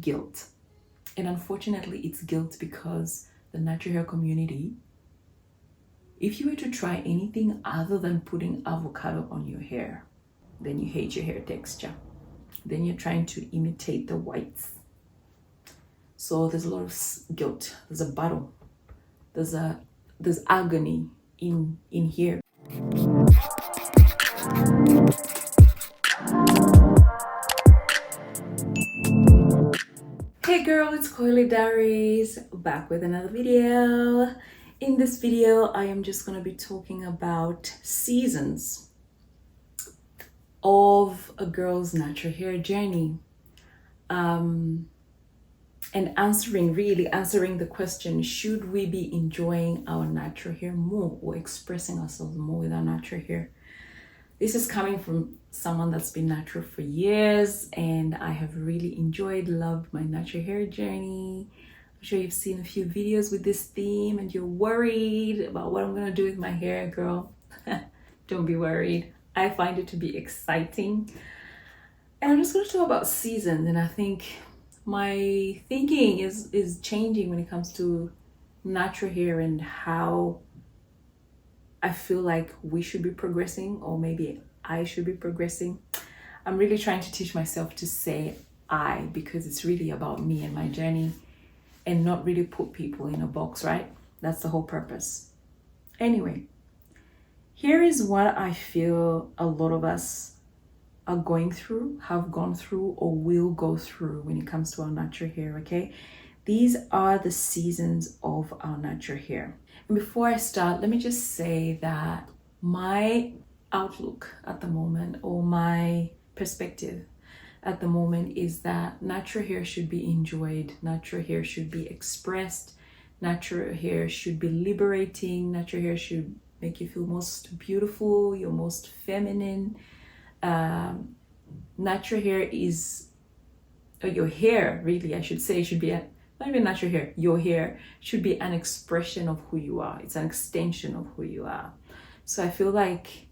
guilt. And unfortunately, it's guilt because the natural hair community, if you were to try anything other than putting avocado on your hair, then you hate your hair texture. Then you're trying to imitate the whites. So there's a lot of guilt. There's a battle. There's agony in here. Hey girl, it's Coily Diaries, back with another video. In this video, I am just going to be talking about seasons of a girl's natural hair journey. And answering the question, should we be enjoying our natural hair more or expressing ourselves more with our natural hair? This is coming from someone that's been natural for years, and I have really loved my natural hair journey. I'm sure you've seen a few videos with this theme and you're worried about what I'm gonna do with my hair, girl. Don't be worried. I find it to be exciting. And I'm just gonna talk about seasons, and I think my thinking is changing when it comes to natural hair and how I feel like we should be progressing, or maybe I should be progressing. I'm really trying to teach myself to say I, because it's really about me and my journey, and not really put people in a box, right? That's the whole purpose. Anyway, here is what I feel a lot of us are going through, have gone through, or will go through when it comes to our natural hair, okay? These are the seasons of our natural hair. And before I start, let me just say that my outlook at the moment, or my perspective at the moment, is that natural hair should be enjoyed, natural hair should be expressed, natural hair should be liberating, natural hair should make you feel most beautiful, you're most feminine. Natural hair is, or your hair really, I should say, should be not even natural hair, your hair should be an expression of who you are. It's an extension of who you are. So I feel like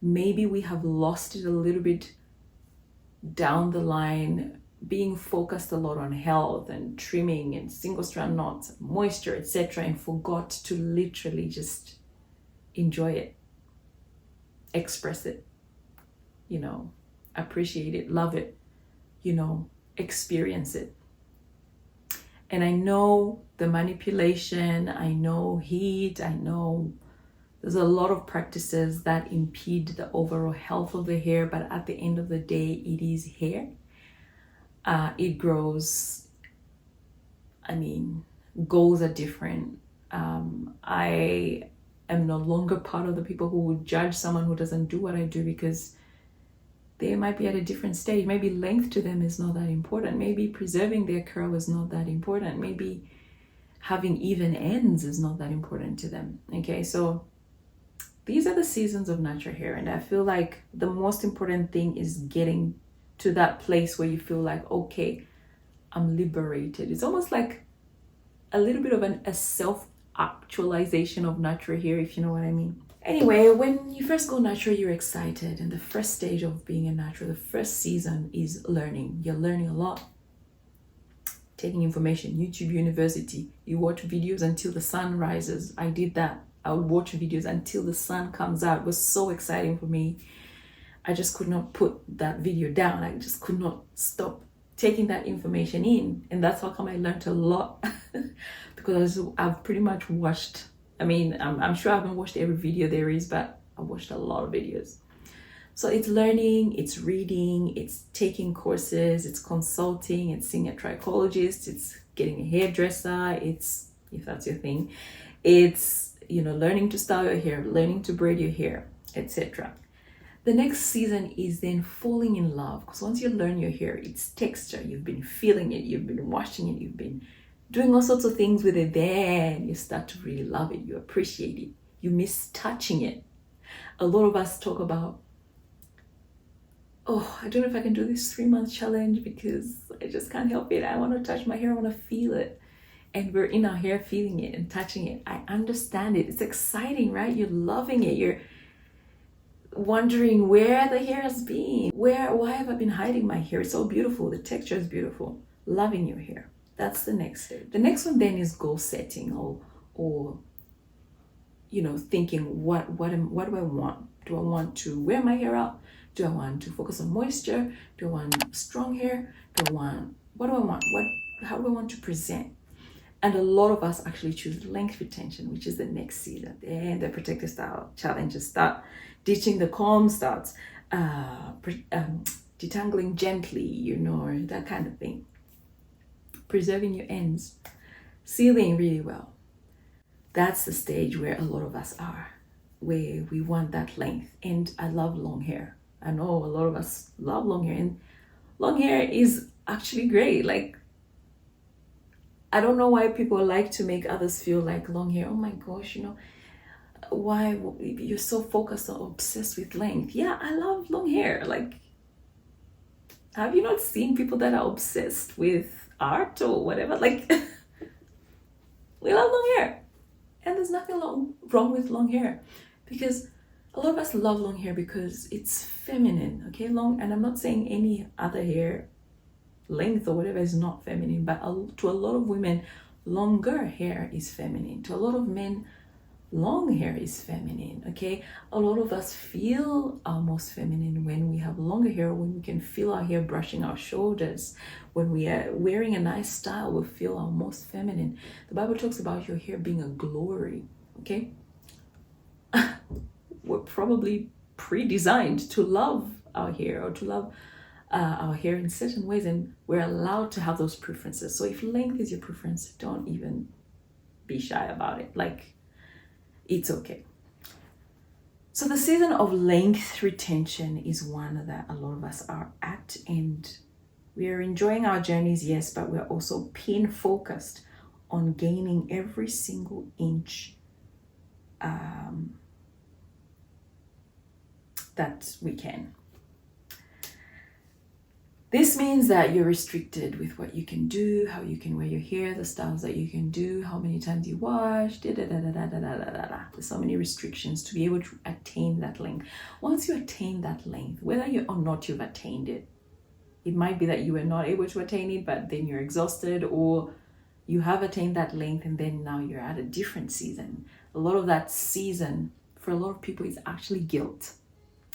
maybe we have lost it a little bit down the line, being focused a lot on health and trimming and single strand knots, moisture, etc., and forgot to literally just enjoy it, express it, appreciate it, love it, experience it. And I know the manipulation, I know heat, I know there's a lot of practices that impede the overall health of the hair, but at the end of the day, it is hair. It grows. Goals are different. I am no longer part of the people who would judge someone who doesn't do what I do, because they might be at a different stage. Maybe length to them is not that important. Maybe preserving their curl is not that important. Maybe having even ends is not that important to them. Okay, so these are the seasons of natural hair. And I feel like the most important thing is getting to that place where you feel like, okay, I'm liberated. It's almost like a little bit of a self-actualization of natural hair, if you know what I mean. Anyway, when you first go natural, you're excited. And the first stage of being a natural, the first season is learning. You're learning a lot. Taking information, YouTube University. You watch videos until the sun rises. I did that. I would watch videos until the sun comes out. It was so exciting for me. I just could not put that video down. I just could not stop taking that information in. And that's how come I learned a lot. Because I've pretty much watched, I'm sure I haven't watched every video there is, but I watched a lot of videos. So it's learning, it's reading, it's taking courses, it's consulting, it's seeing a trichologist, it's getting a hairdresser, it's, if that's your thing, it's, learning to style your hair, learning to braid your hair, etc. The next season is then falling in love, because once you learn your hair, its texture, you've been feeling it, you've been washing it, you've been doing all sorts of things with it, then you start to really love it, you appreciate it, you miss touching it. A lot of us talk about, I don't know if I can do this 3-month challenge because I just can't help it. I want to touch my hair, I want to feel it. And we're in our hair feeling it and touching it. I understand it. It's exciting, right? You're loving it. You're wondering where the hair has been. Why have I been hiding my hair? It's so beautiful. The texture is beautiful. loving your hair. That's the next stage. The next one then is goal setting, or you know, thinking what do I want? Do I want to wear my hair out? Do I want to focus on moisture? Do I want strong hair? What do I want? How do I want to present? And a lot of us actually choose length retention, which is the next season. Then the protective style challenges start. Ditching the comb starts. Detangling gently, you know, that kind of thing. Preserving your ends. Sealing really well. That's the stage where a lot of us are, where we want that length. And I love long hair. I know a lot of us love long hair, and long hair is actually great. Like, I don't know why people like to make others feel like long hair, oh my gosh, you know, why you're so focused or obsessed with length. Yeah, I love long hair. Like, have you not seen people that are obsessed with art or whatever? Like, we love long hair. And there's nothing wrong with long hair, because a lot of us love long hair because it's feminine, okay? Long, and I'm not saying any other hair length or whatever is not feminine, but to a lot of women, longer hair is feminine. To a lot of men, long hair is feminine, okay? A lot of us feel our most feminine when we have longer hair, when we can feel our hair brushing our shoulders. When we are wearing a nice style, we feel our most feminine. The Bible talks about your hair being a glory, okay? We're probably pre-designed to love our hair, or to love our hair in certain ways, and we're allowed to have those preferences. So if length is your preference, don't even be shy about it. Like, it's okay. So the season of length retention is one that a lot of us are at, and we are enjoying our journeys, yes, but we're also pin focused on gaining every single inch that we can. This means that you're restricted with what you can do, how you can wear your hair, the styles that you can do, how many times you wash, There's so many restrictions to be able to attain that length. Once you attain that length, whether you or not you've attained it, it might be that you were not able to attain it, but then you're exhausted, or you have attained that length and then now you're at a different season. A lot of that season, for a lot of people, is actually guilt.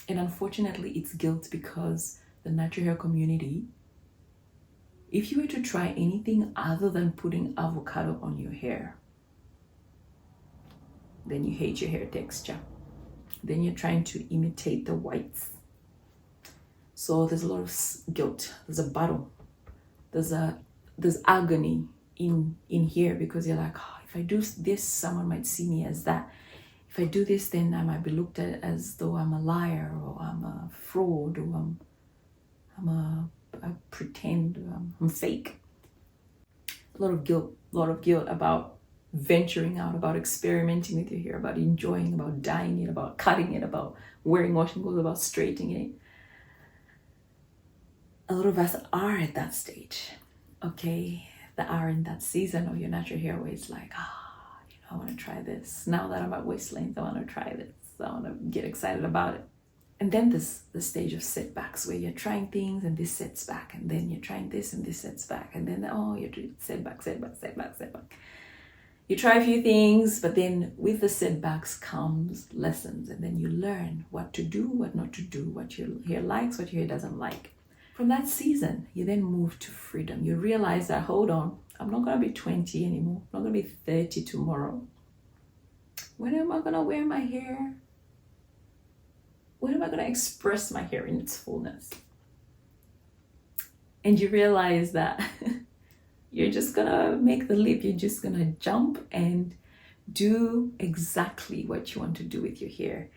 And unfortunately, it's guilt because the natural hair community, if you were to try anything other than putting avocado on your hair, then you hate your hair texture. Then you're trying to imitate the whites. So there's a lot of guilt. There's a battle. There's agony in here, because you're like, oh, if I do this, someone might see me as that. If I do this, then I might be looked at as though I'm a liar, or I'm a fraud, or I pretend, I'm fake. A lot of guilt about venturing out, about experimenting with your hair, about enjoying, about dyeing it, about cutting it, about wearing washing clothes, about straightening it. A lot of us are at that stage, okay? That are in that season of your natural hair where it's like, I want to try this. Now that I'm at waist length, I want to try this. I want to get excited about it. And then there's the stage of setbacks where you're trying things and this sets back, and then you're trying this and this sets back, and then you're doing setback. You try a few things, but then with the setbacks comes lessons, and then you learn what to do, what not to do, what your hair likes, what your hair doesn't like. From that season, you then move to freedom. You realize that, hold on, I'm not going to be 20 anymore. I'm not going to be 30 tomorrow. When am I going to wear my hair? When am I going to express my hair in its fullness? And you realize that you're just going to make the leap. You're just going to jump and do exactly what you want to do with your hair,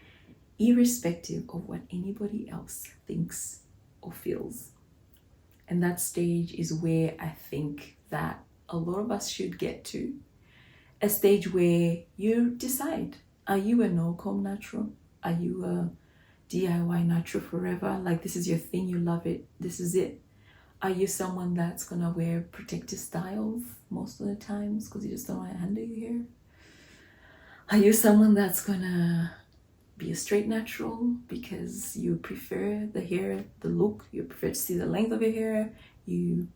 irrespective of what anybody else thinks or feels. And that stage is where I think that a lot of us should get to. A stage where you decide, are you a no-comb natural? Are you a DIY natural forever? Like, this is your thing, you love it, this is it. Are you someone that's gonna wear protective styles most of the times because you just don't want to handle your hair? Are you someone that's gonna be a straight natural because you prefer the hair, the look, you prefer to see the length of your hair, you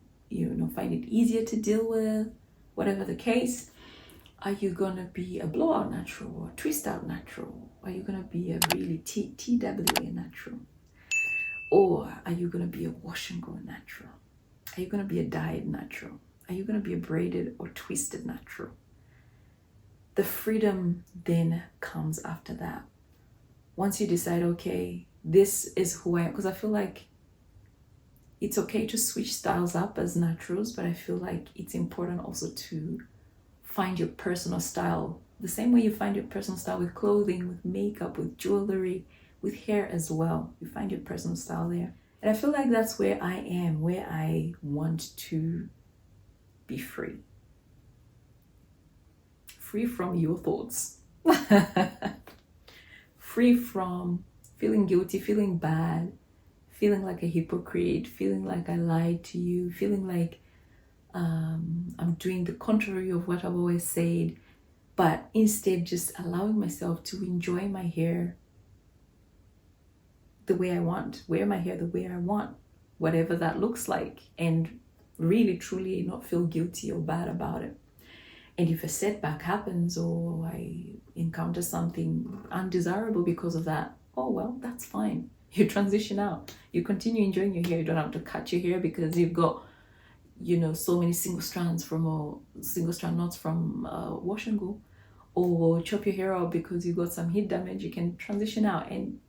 find it easier to deal with, whatever the case. Are you gonna be a blowout natural or a twist out natural? Are you gonna be a really TWA natural? Or are you gonna be a wash and go natural? Are you gonna be a dyed natural? Are you gonna be a braided or twisted natural? The freedom then comes after that. Once you decide, okay, this is who I am, because I feel like it's okay to switch styles up as naturals, but I feel like it's important also to find your personal style. The same way you find your personal style with clothing, with makeup, with jewelry, with hair as well. You find your personal style there. And I feel like that's where I am, where I want to be free. Free from your thoughts. Free from feeling guilty, feeling bad, feeling like a hypocrite, feeling like I lied to you, feeling like I'm doing the contrary of what I've always said, but instead just allowing myself to enjoy my hair the way I want, wear my hair the way I want, whatever that looks like, and really truly not feel guilty or bad about it. And if a setback happens or I encounter something undesirable because of that, oh well, that's fine. You transition out. You continue enjoying your hair. You don't have to cut your hair because you've got, so many single strand knots from wash and go, or chop your hair out because you got some heat damage. You can transition out. And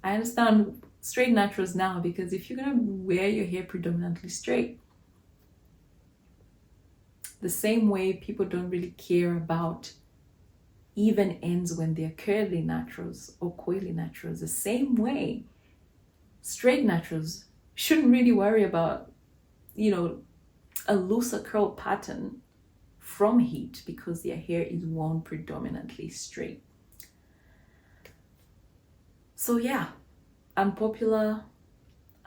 I understand straight naturals now, because if you're gonna wear your hair predominantly straight, the same way people don't really care about even ends when they're curly naturals or coily naturals, the same way straight naturals shouldn't really worry about, a looser curl pattern from heat because their hair is worn predominantly straight. So yeah, unpopular.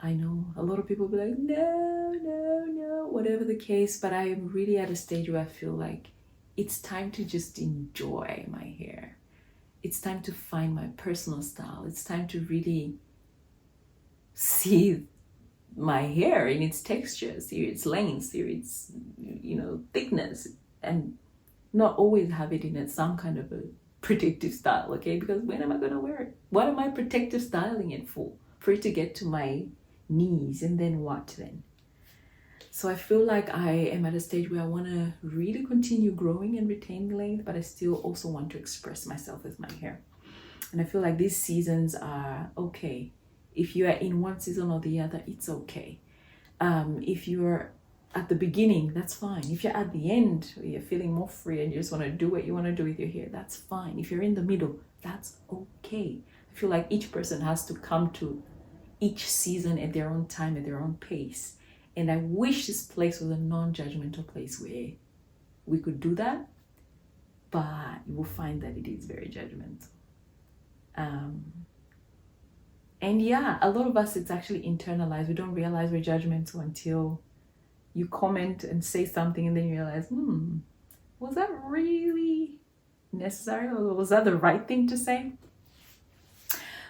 I know a lot of people be like, no, whatever the case, but I am really at a stage where I feel like it's time to just enjoy my hair. It's time to find my personal style. It's time to really see my hair in its texture, see its length, see its, thickness, and not always have it in some kind of a protective style, okay? Because when am I going to wear it? What am I protective styling it for? For it to get to my knees, and then what then? So I feel like I am at a stage where I want to really continue growing and retaining length, but I still also want to express myself with my hair. And I feel like these seasons are okay. If you are in one season or the other, it's okay. If you're at the beginning, that's fine. If you're at the end, you're feeling more free and you just want to do what you want to do with your hair, that's fine. If you're in the middle, that's okay. I feel like each person has to come to each season at their own time, at their own pace. And I wish this place was a non-judgmental place where we could do that, but you will find that it is very judgmental. And yeah, a lot of us, it's actually internalized. We don't realize we're judgmental until you comment and say something and then you realize, was that really necessary? Or was that the right thing to say?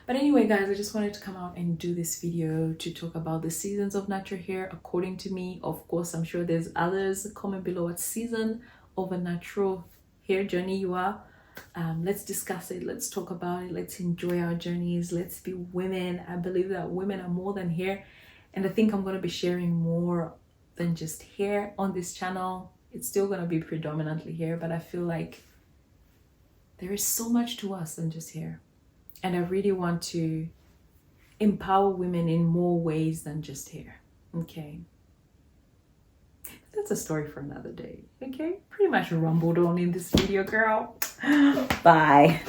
But anyway, guys, I just wanted to come out and do this video to talk about the seasons of natural hair according to me. Of course, I'm sure there's others. Comment below what season of a natural hair journey you are. Let's discuss it. Let's talk about it. Let's enjoy our journeys. Let's be women. I believe that women are more than hair. And I think I'm going to be sharing more than just hair on this channel. It's still going to be predominantly hair, but I feel like there is so much to us than just hair. And I really want to empower women in more ways than just hair. Okay. That's a story for another day. Okay. Pretty much rumbled on in this video, girl. Bye.